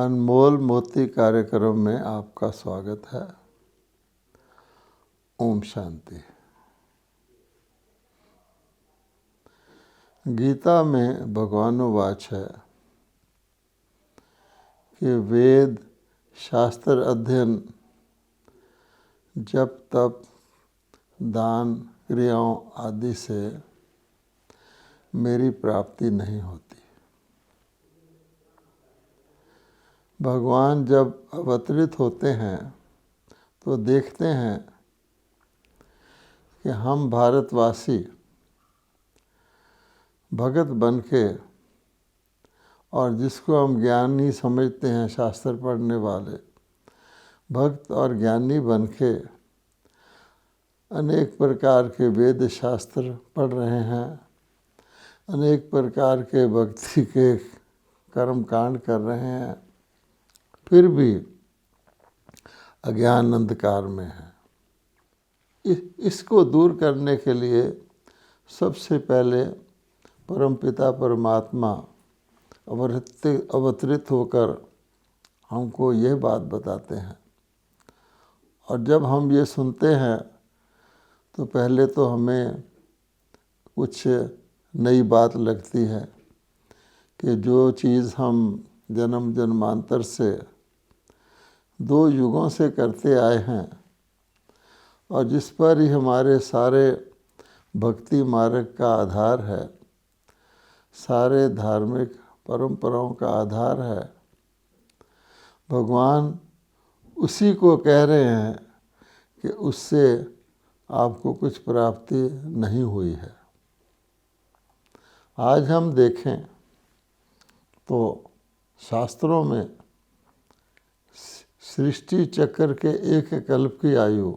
अनमोल मोती कार्यक्रम में आपका स्वागत है। ओम शांति। गीता में भगवानुवाच है कि वेद शास्त्र अध्ययन जप तप दान क्रियाओं आदि से मेरी प्राप्ति नहीं होती। भगवान जब अवतरित होते हैं तो देखते हैं कि हम भारतवासी भगत बन के और जिसको हम ज्ञानी समझते हैं, शास्त्र पढ़ने वाले भक्त और ज्ञानी बन के अनेक प्रकार के वेद शास्त्र पढ़ रहे हैं, अनेक प्रकार के भक्ति के कर्म कांड कर रहे हैं, फिर भी अज्ञान अंधकार में है। इसको दूर करने के लिए सबसे पहले परमपिता परमात्मा अवतरित होकर हमको यह बात बताते हैं। और जब हम ये सुनते हैं तो पहले तो हमें कुछ नई बात लगती है कि जो चीज़ हम जन्म जन्मांतर से 2 युगों से करते आए हैं और जिस पर ही हमारे सारे भक्ति मार्ग का आधार है, सारे धार्मिक परंपराओं का आधार है, भगवान उसी को कह रहे हैं कि उससे आपको कुछ प्राप्ति नहीं हुई है। आज हम देखें तो शास्त्रों में सृष्टि चक्र के एक कल्प की आयु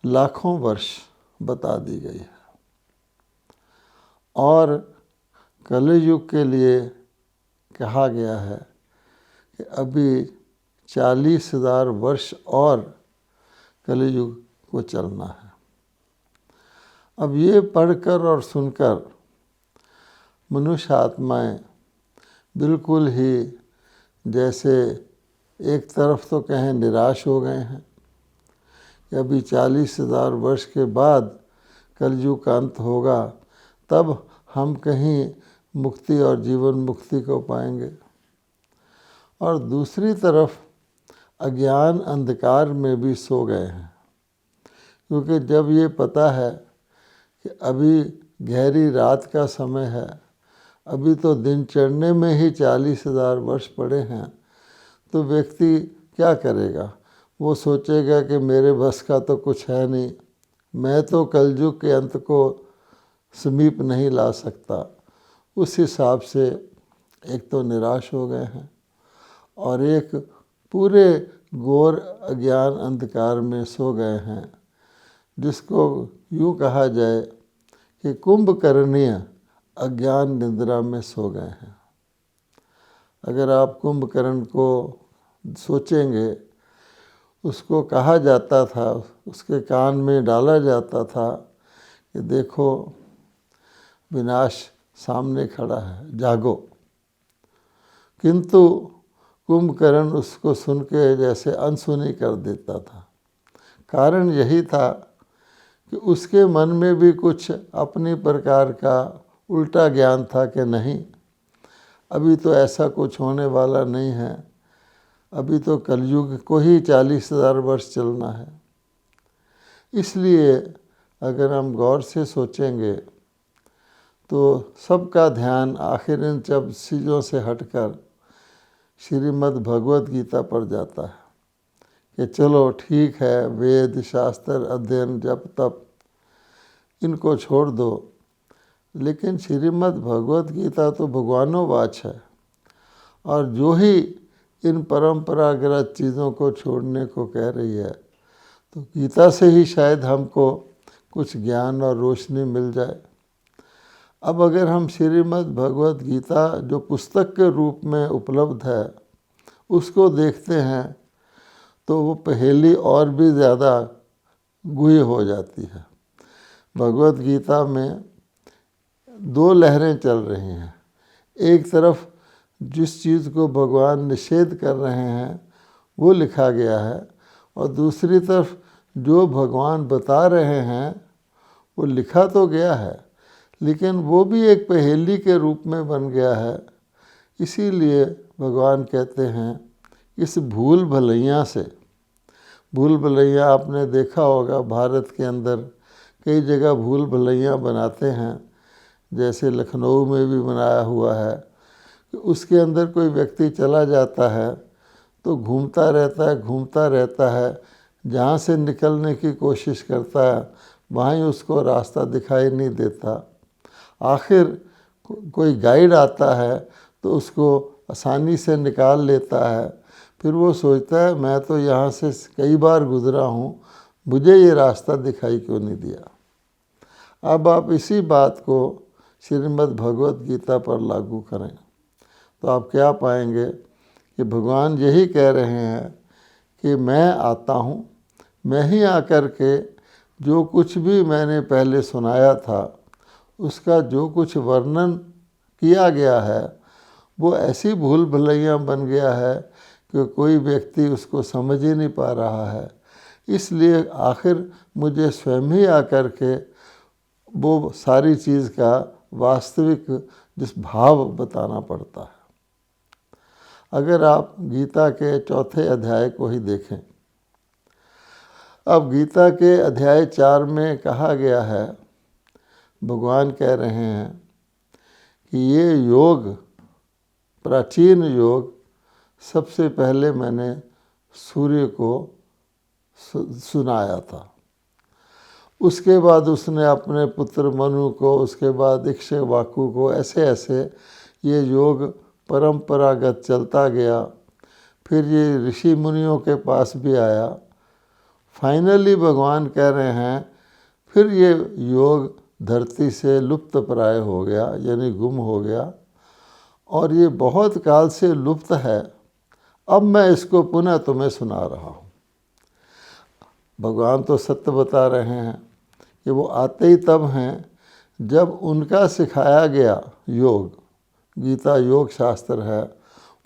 लाखों वर्ष बता दी गई है और कलयुग के लिए कहा गया है कि अभी 40,000 वर्ष और कलयुग को चलना है। अब ये पढ़कर और सुनकर मनुष्य आत्माएं बिल्कुल ही जैसे एक तरफ तो कहें निराश हो गए हैं कि अभी 40,000 वर्ष के बाद कलयुग का अंत होगा, तब हम कहीं मुक्ति और जीवन मुक्ति को पाएंगे। और दूसरी तरफ अज्ञान अंधकार में भी सो गए हैं, क्योंकि जब ये पता है कि अभी गहरी रात का समय है, अभी तो दिन चढ़ने में ही 40,000 वर्ष पड़े हैं, तो व्यक्ति क्या करेगा? वो सोचेगा कि मेरे बस का तो कुछ है नहीं, मैं तो कलयुग के अंत को समीप नहीं ला सकता। उस हिसाब से एक तो निराश हो गए हैं और एक पूरे घोर अज्ञान अंधकार में सो गए हैं, जिसको यूँ कहा जाए कि कुंभकर्णीय अज्ञान निद्रा में सो गए हैं। अगर आप कुंभकर्ण को सोचेंगे, उसको कहा जाता था, उसके कान में डाला जाता था कि देखो विनाश सामने खड़ा है, जागो। किंतु कुंभकर्ण उसको सुन के जैसे अनसुनी कर देता था। कारण यही था कि उसके मन में भी कुछ अपनी प्रकार का उल्टा ज्ञान था कि नहीं, अभी तो ऐसा कुछ होने वाला नहीं है, अभी तो कलयुग को ही 40,000 वर्ष चलना है। इसलिए अगर हम गौर से सोचेंगे तो सबका ध्यान आखिर इन सब चीज़ों से हटकर श्रीमद् भगवत गीता पर जाता है कि चलो ठीक है, वेद शास्त्र अध्ययन जप तप इनको छोड़ दो, लेकिन श्रीमद् भगवत गीता तो भगवानुवाच है और जो ही इन परंपरागत चीज़ों को छोड़ने को कह रही है, तो गीता से ही शायद हमको कुछ ज्ञान और रोशनी मिल जाए। अब अगर हम श्रीमद् भगवत गीता जो पुस्तक के रूप में उपलब्ध है उसको देखते हैं तो वो पहेली और भी ज़्यादा गुही हो जाती है। भगवत गीता में 2 लहरें चल रही हैं। एक तरफ जिस चीज़ को भगवान निषेध कर रहे हैं वो लिखा गया है, और दूसरी तरफ जो भगवान बता रहे हैं वो लिखा तो गया है, लेकिन वो भी एक पहेली के रूप में बन गया है। इसीलिए भगवान कहते हैं इस भूल भलैया से, भूल भलैया आपने देखा होगा भारत के अंदर कई जगह भूल भलैया बनाते हैं, जैसे लखनऊ में भी बनाया हुआ है कि उसके अंदर कोई व्यक्ति चला जाता है तो घूमता रहता है, जहाँ से निकलने की कोशिश करता है वहाँ ही उसको रास्ता दिखाई नहीं देता। आखिर कोई गाइड आता है तो उसको आसानी से निकाल लेता है। फिर वो सोचता है मैं तो यहाँ से कई बार गुज़रा हूँ, मुझे ये रास्ता दिखाई क्यों नहीं दिया। अब आप इसी बात को श्रीमद् भगवत गीता पर लागू करें तो आप क्या पाएंगे कि भगवान यही कह रहे हैं कि मैं आता हूँ, मैं ही आकर के जो कुछ भी मैंने पहले सुनाया था उसका जो कुछ वर्णन किया गया है वो ऐसी भूल भलैया बन गया है कि कोई व्यक्ति उसको समझ ही नहीं पा रहा है। इसलिए आखिर मुझे स्वयं ही आकर के वो सारी चीज़ का वास्तविक जिस भाव बताना पड़ता है। अगर आप गीता के 4 अध्याय को ही देखें, अब गीता के अध्याय 4 में कहा गया है, भगवान कह रहे हैं कि ये योग, प्राचीन योग, सबसे पहले मैंने सूर्य को सुनाया था। उसके बाद उसने अपने पुत्र मनु को, उसके बाद इक्ष्वाकु को, ऐसे ऐसे ये योग परंपरागत चलता गया। फिर ये ऋषि मुनियों के पास भी आया। फाइनली भगवान कह रहे हैं फिर ये योग धरती से लुप्त प्राय हो गया, यानी गुम हो गया, और ये बहुत काल से लुप्त है। अब मैं इसको पुनः तुम्हें सुना रहा हूँ। भगवान तो सत्य बता रहे हैं कि वो आते ही तब हैं जब उनका सिखाया गया योग, गीता योग शास्त्र है,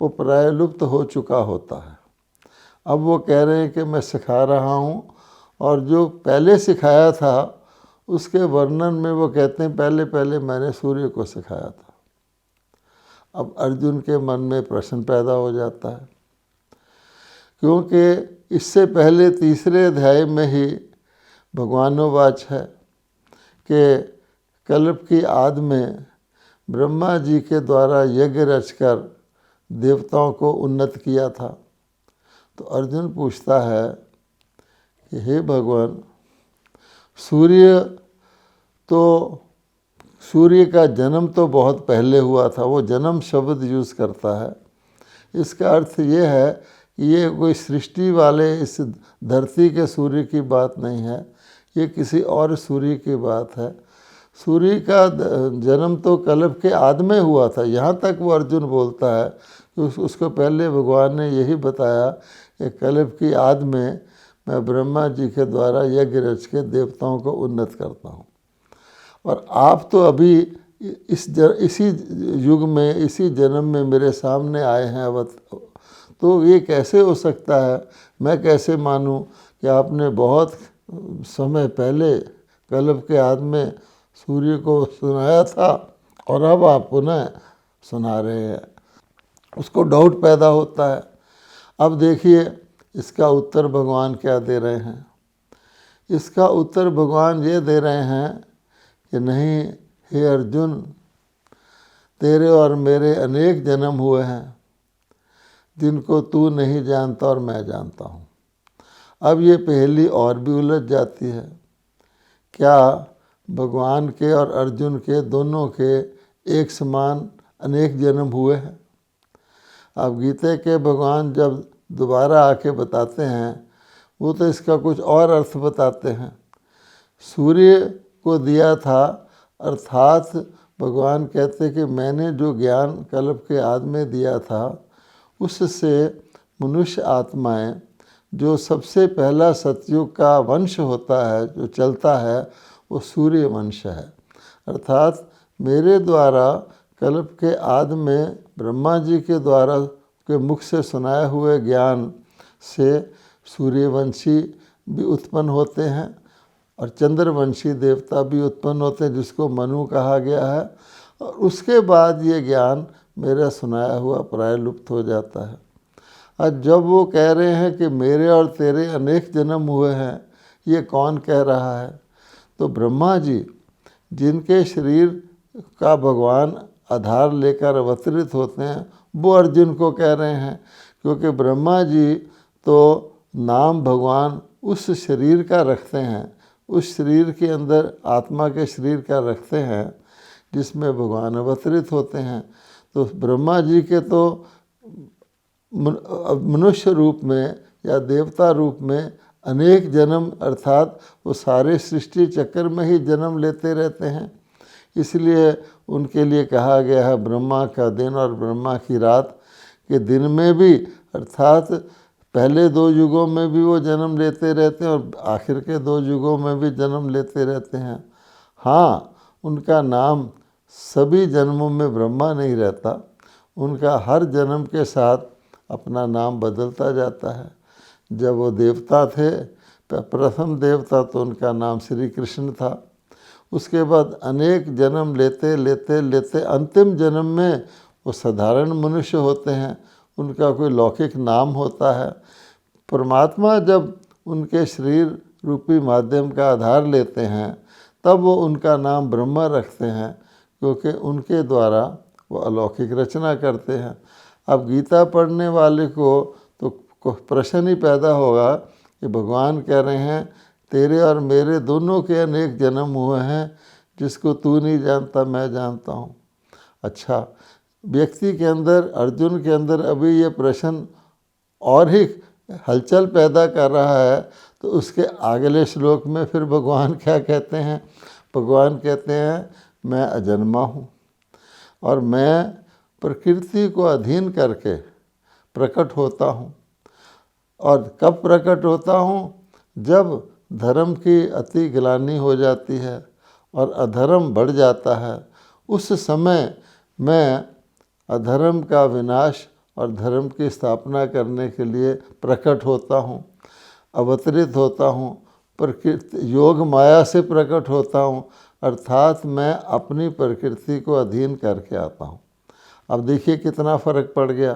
वो प्राय लुप्त हो चुका होता है। अब वो कह रहे हैं कि मैं सिखा रहा हूँ, और जो पहले सिखाया था उसके वर्णन में वो कहते हैं पहले पहले मैंने सूर्य को सिखाया था। अब अर्जुन के मन में प्रश्न पैदा हो जाता है, क्योंकि इससे पहले 3 अध्याय में ही भगवानोवाच है कि कल्प की आदि में ब्रह्मा जी के द्वारा यज्ञ रचकर देवताओं को उन्नत किया था। तो अर्जुन पूछता है कि हे भगवान, सूर्य का जन्म तो बहुत पहले हुआ था, वो जन्म शब्द यूज़ करता है। इसका अर्थ ये है कि ये कोई सृष्टि वाले इस धरती के सूर्य की बात नहीं है, ये किसी और सूर्य की बात है। सूर्य का जन्म तो कल्प के आदि में हुआ था, यहाँ तक वो अर्जुन बोलता है कि उसको पहले भगवान ने यही बताया कि कल्प की आदि में मैं ब्रह्मा जी के द्वारा यज्ञ रच के देवताओं को उन्नत करता हूँ, और आप तो अभी इसी युग में, इसी जन्म में मेरे सामने आए हैं। तो ये कैसे हो सकता है? मैं कैसे मानूं कि आपने बहुत समय पहले कल्प के आदि में सूर्य को सुनाया था और अब आप पुनः सुना रहे हैं। उसको डाउट पैदा होता है। अब देखिए इसका उत्तर भगवान क्या दे रहे हैं। इसका उत्तर भगवान ये दे रहे हैं कि नहीं, हे अर्जुन, तेरे और मेरे अनेक जन्म हुए हैं जिनको तू नहीं जानता और मैं जानता हूँ। अब ये पहेली और भी उलझ जाती है। क्या भगवान के और अर्जुन के दोनों के एक समान अनेक जन्म हुए हैं? अब गीता के भगवान जब दोबारा आके बताते हैं वो तो इसका कुछ और अर्थ बताते हैं। सूर्य को दिया था, अर्थात भगवान कहते कि मैंने जो ज्ञान कल्प के आदि में दिया था उससे मनुष्य आत्माएं, जो सबसे पहला सतयुग का वंश होता है जो चलता है, वो सूर्य वंश है। अर्थात मेरे द्वारा कल्प के आदि में ब्रह्मा जी के द्वारा के मुख से सुनाए हुए ज्ञान से सूर्यवंशी भी उत्पन्न होते हैं और चंद्रवंशी देवता भी उत्पन्न होते हैं, जिसको मनु कहा गया है। और उसके बाद ये ज्ञान मेरा सुनाया हुआ प्राय लुप्त हो जाता है। आज जब वो कह रहे हैं कि मेरे और तेरे अनेक जन्म हुए हैं, ये कौन कह रहा है? तो ब्रह्मा जी, जिनके शरीर का भगवान आधार लेकर अवतरित होते हैं, वो अर्जुन को कह रहे हैं। क्योंकि ब्रह्मा जी तो नाम भगवान उस शरीर का रखते हैं, उस शरीर के अंदर आत्मा के शरीर का रखते हैं जिसमें भगवान अवतरित होते हैं। तो ब्रह्मा जी के तो मनुष्य रूप में या देवता रूप में अनेक जन्म, अर्थात वो सारे सृष्टि चक्र में ही जन्म लेते रहते हैं। इसलिए उनके लिए कहा गया है ब्रह्मा का दिन और ब्रह्मा की रात, के दिन में भी अर्थात पहले 2 युगों में भी वो जन्म लेते रहते हैं और आखिर के 2 युगों में भी जन्म लेते रहते हैं। हाँ, उनका नाम सभी जन्मों में ब्रह्मा नहीं रहता, उनका हर जन्म के साथ अपना नाम बदलता जाता है। जब वो देवता थे, प्रथम देवता, तो उनका नाम श्री कृष्ण था। उसके बाद अनेक जन्म लेते लेते लेते अंतिम जन्म में वो साधारण मनुष्य होते हैं, उनका कोई लौकिक नाम होता है। परमात्मा जब उनके शरीर रूपी माध्यम का आधार लेते हैं, तब वो उनका नाम ब्रह्मा रखते हैं, क्योंकि उनके द्वारा वो अलौकिक रचना करते हैं। अब गीता पढ़ने वाले को तो प्रश्न ही पैदा होगा कि भगवान कह रहे हैं तेरे और मेरे दोनों के अनेक जन्म हुए हैं, जिसको तू नहीं जानता मैं जानता हूँ। अच्छा, व्यक्ति के अंदर, अर्जुन के अंदर अभी ये प्रश्न और ही हलचल पैदा कर रहा है, तो उसके अगले श्लोक में फिर भगवान क्या कहते हैं? भगवान कहते हैं मैं अजन्मा हूँ और मैं प्रकृति को अधीन करके प्रकट होता हूँ। और कब प्रकट होता हूँ? जब धर्म की अति ग्लानि हो जाती है और अधर्म बढ़ जाता है, उस समय मैं अधर्म का विनाश और धर्म की स्थापना करने के लिए प्रकट होता हूँ, अवतरित होता हूँ, प्रकृति योग माया से प्रकट होता हूँ, अर्थात मैं अपनी प्रकृति को अधीन करके आता हूँ। अब देखिए कितना फ़र्क पड़ गया।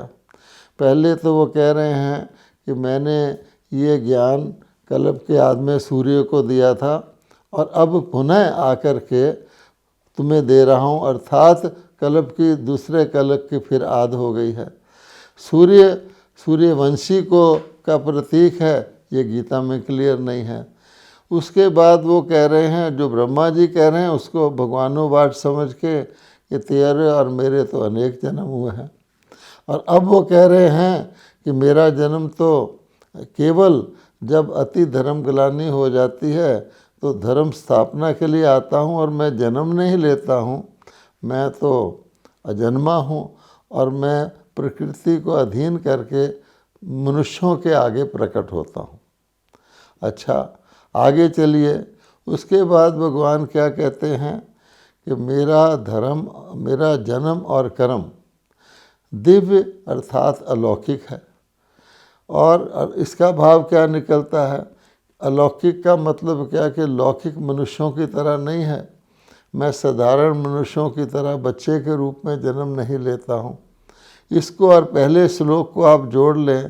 पहले तो वो कह रहे हैं कि मैंने ये ज्ञान कल्प के आदि में सूर्य को दिया था और अब पुनः आकर के तुम्हें दे रहा हूँ, अर्थात कल्प की दूसरे कल्प की फिर आद हो गई है। सूर्यवंशी को का प्रतीक है, ये गीता में क्लियर नहीं है। उसके बाद वो कह रहे हैं, जो ब्रह्मा जी कह रहे हैं उसको भगवानों समझ के कि तेरे और मेरे तो अनेक जन्म हुए हैं। और अब वो कह रहे हैं कि मेरा जन्म तो केवल जब अति धर्म ग्लानि हो जाती है तो धर्म स्थापना के लिए आता हूँ और मैं जन्म नहीं लेता हूँ, मैं तो अजन्मा हूँ और मैं प्रकृति को अधीन करके मनुष्यों के आगे प्रकट होता हूँ। अच्छा, आगे चलिए। उसके बाद भगवान क्या कहते हैं कि मेरा जन्म और कर्म दिव्य अर्थात अलौकिक है। और इसका भाव क्या निकलता है? अलौकिक का मतलब क्या कि लौकिक मनुष्यों की तरह नहीं है। मैं साधारण मनुष्यों की तरह बच्चे के रूप में जन्म नहीं लेता हूँ। इसको और पहले श्लोक को आप जोड़ लें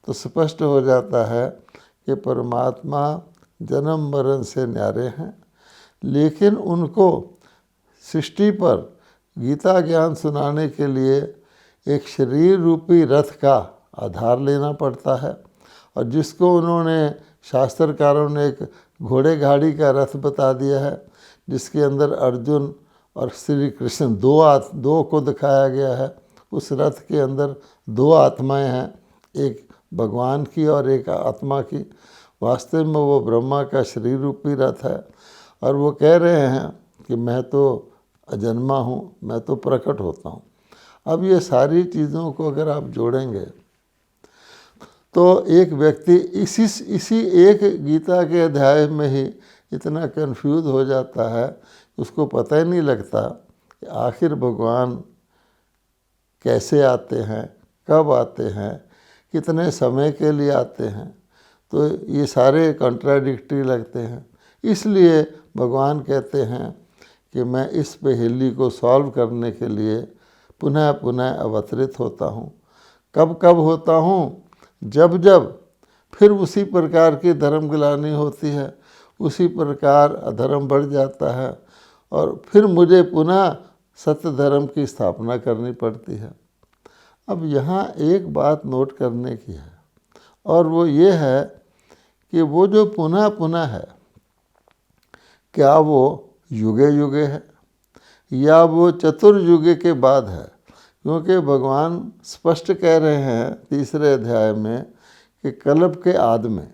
तो स्पष्ट हो जाता है कि परमात्मा जन्म मरण से न्यारे हैं, लेकिन उनको सृष्टि पर गीता ज्ञान सुनाने के लिए एक शरीर रूपी रथ का आधार लेना पड़ता है। और जिसको उन्होंने शास्त्रकारों ने एक घोड़े गाड़ी का रथ बता दिया है, जिसके अंदर अर्जुन और श्री कृष्ण दो को दिखाया गया है। उस रथ के अंदर 2 आत्माएं हैं, एक भगवान की और एक आत्मा की। वास्तव में वो ब्रह्मा का शरीर रूपी रथ है। और वो कह रहे हैं कि मैं तो अजन्मा हूँ, मैं तो प्रकट होता हूँ। अब ये सारी चीज़ों को अगर आप जोड़ेंगे तो एक व्यक्ति इसी एक गीता के अध्याय में ही इतना कंफ्यूज हो जाता है, उसको पता ही नहीं लगता कि आखिर भगवान कैसे आते हैं, कब आते हैं, कितने समय के लिए आते हैं, तो ये सारे कॉन्ट्राडिक्टरी लगते हैं। इसलिए भगवान कहते हैं कि मैं इस पहेली को सॉल्व करने के लिए पुनः पुनः अवतरित होता हूँ। कब कब होता हूँ? जब जब फिर उसी प्रकार की धर्म ग्लानि होती है, उसी प्रकार अधर्म बढ़ जाता है और फिर मुझे पुनः सत्य धर्म की स्थापना करनी पड़ती है। अब यहाँ एक बात नोट करने की है, और वो ये है कि वो जो पुनः पुनः है, क्या वो युगे युगे है या वो चतुर्युगे के बाद है? क्योंकि भगवान स्पष्ट कह रहे हैं तीसरे अध्याय में कि कल्प के आदि में,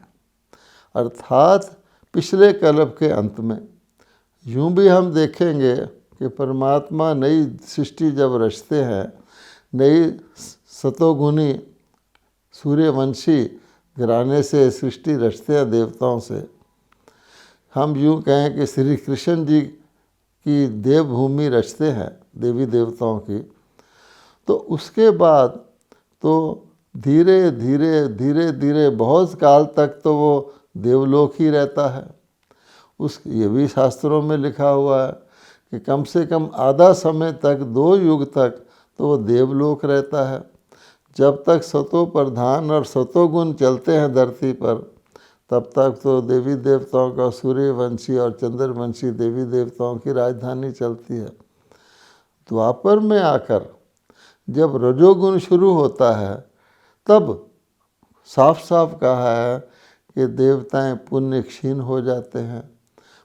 अर्थात पिछले कल्प के अंत में। यूं भी हम देखेंगे कि परमात्मा नई सृष्टि जब रचते हैं, नई सतोगुनी सूर्यवंशी घराने से सृष्टि रचते हैं देवताओं से। हम यूं कहें कि श्री कृष्ण जी की देवभूमि रचते हैं देवी देवताओं की, तो उसके बाद तो धीरे धीरे धीरे धीरे बहुत काल तक तो वो देवलोक ही रहता है। ये भी शास्त्रों में लिखा हुआ है कि कम से कम आधा समय तक, 2 युग तक तो वो देवलोक रहता है। जब तक सतो प्रधान और सतोगुण चलते हैं धरती पर, तब तक तो देवी देवताओं का, सूर्यवंशी और चंद्रवंशी देवी देवताओं की राजधानी चलती है। द्वापर में आकर जब रजोगुण शुरू होता है, तब साफ साफ कहा है कि देवताएं पुण्य क्षीण हो जाते हैं।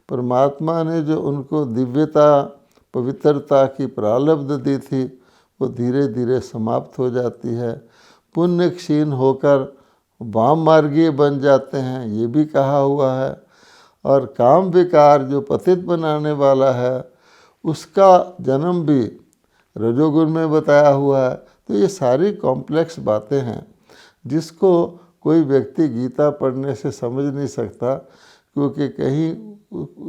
परमात्मा ने जो उनको दिव्यता, पवित्रता की प्रारब्ध दी थी, वो धीरे धीरे समाप्त हो जाती है। पुण्य क्षीण होकर वाम मार्गीय बन जाते हैं, ये भी कहा हुआ है। और काम विकार जो पतित बनाने वाला है, उसका जन्म भी रजोगुण में बताया हुआ है। तो ये सारी कॉम्प्लेक्स बातें हैं जिसको कोई व्यक्ति गीता पढ़ने से समझ नहीं सकता, क्योंकि कहीं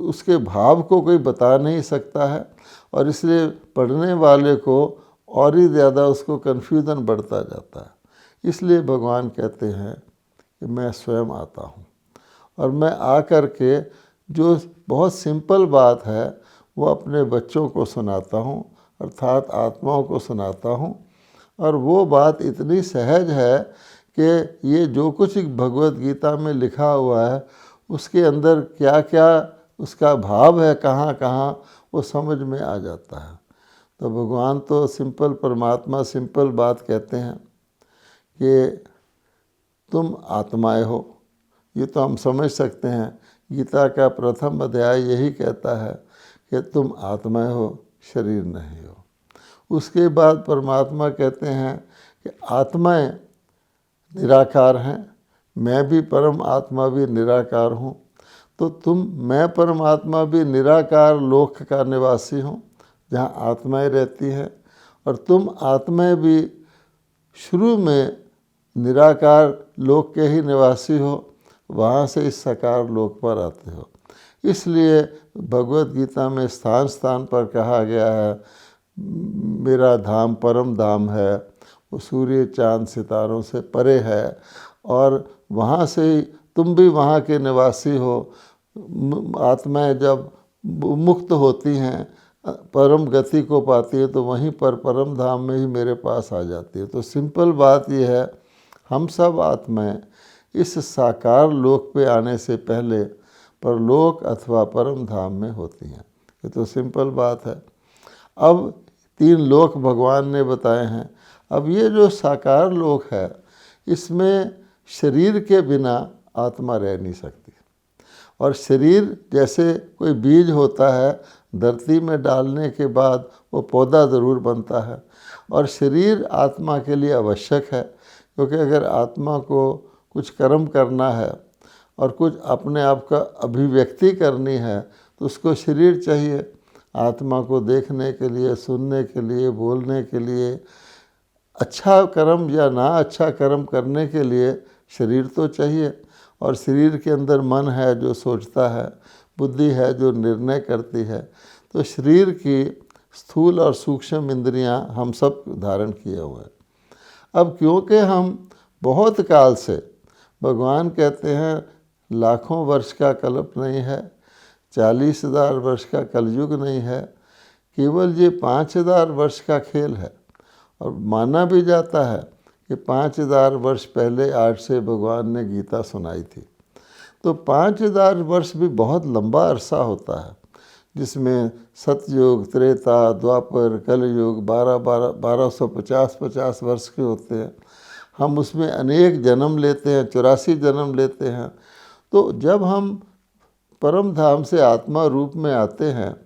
उसके भाव को कोई बता नहीं सकता है, और इसलिए पढ़ने वाले को और ही ज़्यादा उसको कन्फ्यूज़न बढ़ता जाता है। इसलिए भगवान कहते हैं कि मैं स्वयं आता हूँ, और मैं आकर के जो बहुत सिंपल बात है वो अपने बच्चों को सुनाता हूँ, अर्थात आत्माओं को सुनाता हूँ। और वो बात इतनी सहज है कि ये जो कुछ भगवत गीता में लिखा हुआ है, उसके अंदर क्या क्या उसका भाव है, कहाँ कहाँ, वो समझ में आ जाता है। तो भगवान तो सिंपल परमात्मा सिंपल बात कहते हैं कि तुम आत्माएं हो। ये तो हम समझ सकते हैं, गीता का प्रथम अध्याय यही कहता है कि तुम आत्माएं हो, शरीर नहीं हो। उसके बाद परमात्मा कहते हैं कि आत्माएं निराकार हैं, मैं भी परम आत्मा भी निराकार हूँ। तो मैं परमात्मा भी निराकार लोक का निवासी हूँ, जहाँ आत्माएं रहती हैं, और तुम आत्माएं भी शुरू में निराकार लोक के ही निवासी हो, वहाँ से इस साकार लोक पर आते हो। इसलिए भगवत गीता में स्थान स्थान पर कहा गया है, मेरा धाम परम धाम है, वो सूर्य चांद सितारों से परे है, और वहाँ से तुम भी वहाँ के निवासी हो। आत्माएं जब मुक्त होती हैं, परम गति को पाती है, तो वहीं पर परम धाम में ही मेरे पास आ जाती है। तो सिंपल बात यह है, हम सब आत्माएं इस साकार लोक पे आने से पहले परलोक अथवा परम धाम में होती हैं। ये तो सिंपल बात है। अब 3 लोक भगवान ने बताए हैं। अब ये जो साकार लोक है, इसमें शरीर के बिना आत्मा रह नहीं सकती। और शरीर जैसे कोई बीज होता है, धरती में डालने के बाद वो पौधा ज़रूर बनता है, और शरीर आत्मा के लिए आवश्यक है। क्योंकि अगर आत्मा को कुछ कर्म करना है और कुछ अपने आप का अभिव्यक्ति करनी है, तो उसको शरीर चाहिए। आत्मा को देखने के लिए, सुनने के लिए, बोलने के लिए, अच्छा कर्म या ना अच्छा कर्म करने के लिए शरीर तो चाहिए। और शरीर के अंदर मन है जो सोचता है, बुद्धि है जो निर्णय करती है। तो शरीर की स्थूल और सूक्ष्म इंद्रियां हम सब धारण किए हुए हैं। अब क्योंकि हम बहुत काल से, भगवान कहते हैं लाखों वर्ष का कल्प नहीं है, 40,000 वर्ष का कलयुग नहीं है, केवल ये 5,000 वर्ष का खेल है। और माना भी जाता है कि 5,000 वर्ष पहले आज से भगवान ने गीता सुनाई थी। तो 5,000 वर्ष भी बहुत लंबा अरसा होता है, जिसमें सतयुग, त्रेता, द्वापर, कलयुग 1250 वर्ष के होते हैं। हम उसमें अनेक जन्म लेते हैं, 84 जन्म लेते हैं। तो जब हम परम धाम से आत्मा रूप में आते हैं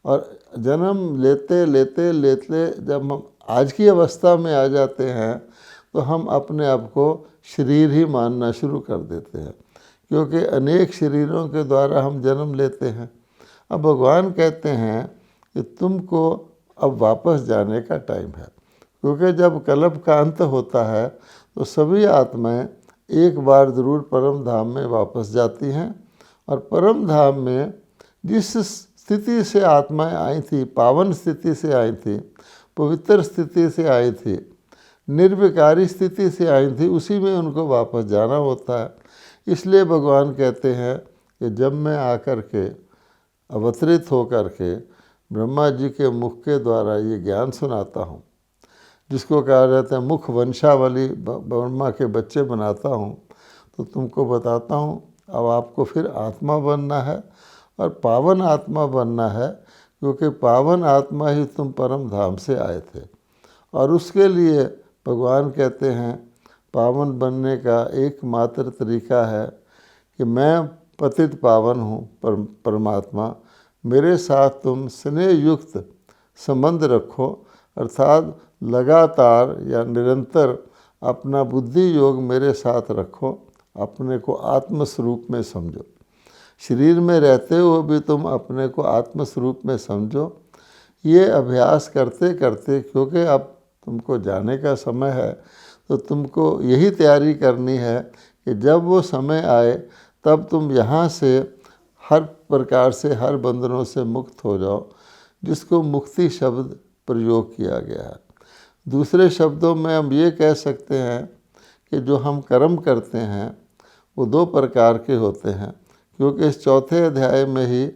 और जन्म लेते लेते लेते जब हम आज की अवस्था में आ जाते हैं, तो हम अपने आप को शरीर ही मानना शुरू कर देते हैं, क्योंकि अनेक शरीरों के द्वारा हम जन्म लेते हैं। अब भगवान कहते हैं कि तुमको अब वापस जाने का टाइम है, क्योंकि जब कल्प का अंत होता है तो सभी आत्माएं एक बार ज़रूर परम धाम में वापस जाती हैं। और परम धाम में जिस स्थिति से आत्माएं आई थी, पावन स्थिति से आई थी, पवित्र स्थिति से आई थी, निर्विकारी स्थिति से आई थी, उसी में उनको वापस जाना होता है। इसलिए भगवान कहते हैं कि जब मैं आकर के अवतरित होकर के ब्रह्मा जी के मुख के द्वारा ये ज्ञान सुनाता हूँ, जिसको कहा जाता है मुख वंशावली, ब्रह्मा के बच्चे बनाता हूँ, तो तुमको बताता हूँ अब आपको फिर आत्मा बनना है और पावन आत्मा बनना है, क्योंकि पावन आत्मा ही तुम परम धाम से आए थे। और उसके लिए भगवान कहते हैं पावन बनने का एकमात्र तरीका है कि मैं पतित पावन हूँ, परमात्मा, मेरे साथ तुम स्नेह युक्त संबंध रखो, अर्थात लगातार या निरंतर अपना बुद्धि योग मेरे साथ रखो, अपने को आत्मस्वरूप में समझो। शरीर में रहते हुए भी तुम अपने को आत्मस्वरूप में समझो। ये अभ्यास करते करते, क्योंकि अब तुमको जाने का समय है, तो तुमको यही तैयारी करनी है कि जब वो समय आए तब तुम यहाँ से हर प्रकार से, हर बंधनों से मुक्त हो जाओ, जिसको मुक्ति शब्द प्रयोग किया गया है। दूसरे शब्दों में हम ये कह सकते हैं कि जो हम कर्म करते हैं वो 2 प्रकार के होते हैं, क्योंकि इस चौथे अध्याय में ही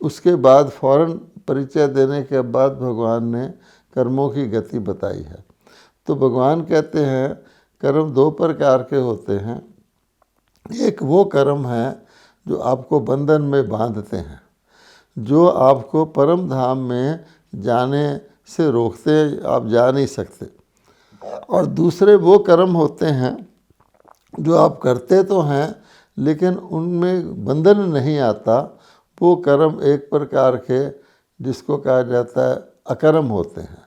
उसके बाद फौरन परिचय देने के बाद भगवान ने कर्मों की गति बताई है। तो भगवान कहते हैं कर्म 2 प्रकार के होते हैं। एक वो कर्म है जो आपको बंधन में बांधते हैं, जो आपको परम धाम में जाने से रोकते, आप जा नहीं सकते। और दूसरे वो कर्म होते हैं जो आप करते तो हैं लेकिन उनमें बंधन नहीं आता, वो कर्म एक प्रकार के जिसको कहा जाता है अकर्म होते हैं।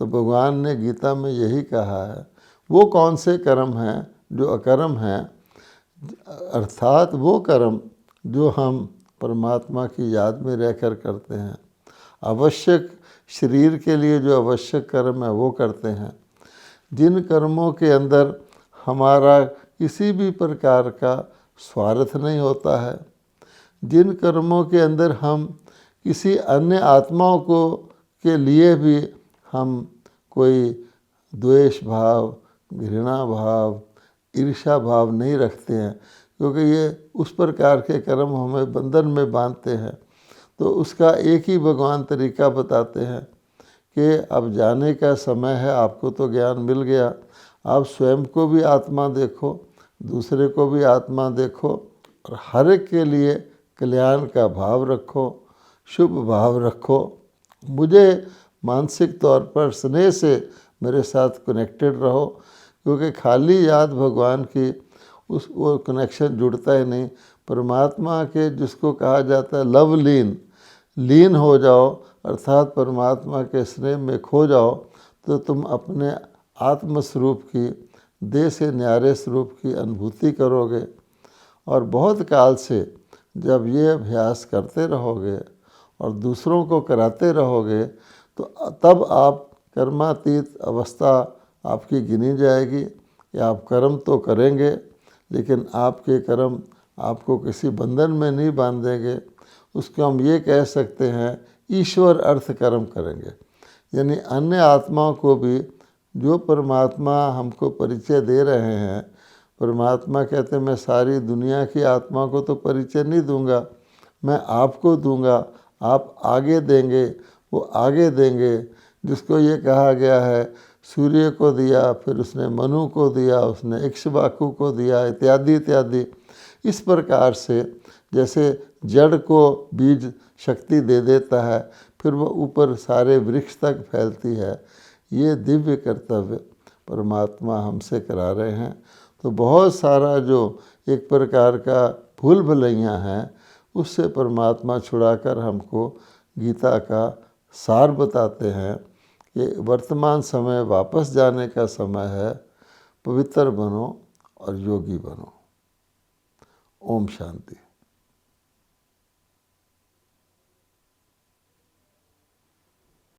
तो भगवान ने गीता में यही कहा है। वो कौन से कर्म हैं जो अकर्म हैं, अर्थात वो कर्म जो हम परमात्मा की याद में रहकर करते हैं, आवश्यक शरीर के लिए जो आवश्यक कर्म है वो करते हैं। जिन कर्मों के अंदर हमारा किसी भी प्रकार का स्वार्थ नहीं होता है, जिन कर्मों के अंदर हम किसी अन्य आत्माओं को के लिए भी हम कोई द्वेष भाव, घृणा भाव, ईर्ष्या भाव नहीं रखते हैं, क्योंकि ये उस प्रकार के कर्म हमें बंधन में बांधते हैं। तो उसका एक ही भगवान तरीका बताते हैं कि अब जाने का समय है, आपको तो ज्ञान मिल गया, आप स्वयं को भी आत्मा देखो, दूसरे को भी आत्मा देखो, और हर एक के लिए कल्याण का भाव रखो, शुभ भाव रखो। मुझे मानसिक तौर पर स्नेह से मेरे साथ कनेक्टेड रहो, क्योंकि खाली याद भगवान की वो कनेक्शन जुड़ता ही नहीं। परमात्मा के जिसको कहा जाता है लव लीन हो जाओ, अर्थात परमात्मा के स्नेह में खो जाओ, तो तुम अपने आत्मस्वरूप की, देह से न्यारे स्वरूप की अनुभूति करोगे। और बहुत काल से जब ये अभ्यास करते रहोगे और दूसरों को कराते रहोगे, तो तब आप कर्मातीत अवस्था आपकी गिनी जाएगी कि आप कर्म तो करेंगे, लेकिन आपके कर्म आपको किसी बंधन में नहीं बांधेंगे। उसको हम ये कह सकते हैं ईश्वर अर्थ कर्म करेंगे। यानी अन्य आत्माओं को भी जो परमात्मा हमको परिचय दे रहे हैं, परमात्मा कहते हैं मैं सारी दुनिया की आत्मा को तो परिचय नहीं दूंगा, मैं आपको दूंगा, आप आगे देंगे, वो आगे देंगे। जिसको ये कहा गया है सूर्य को दिया, फिर उसने मनु को दिया, उसने इक्ष्वाकु को दिया, इत्यादि इत्यादि। इस प्रकार से जैसे जड़ को बीज शक्ति दे देता है, फिर वो ऊपर सारे वृक्ष तक फैलती है। ये दिव्य कर्तव्य परमात्मा हमसे करा रहे हैं। तो बहुत सारा जो एक प्रकार का भूल भुलैया हैं, उससे परमात्मा छुड़ाकर हमको गीता का सार बताते हैं कि वर्तमान समय वापस जाने का समय है, पवित्र बनो और योगी बनो। ओम शांति।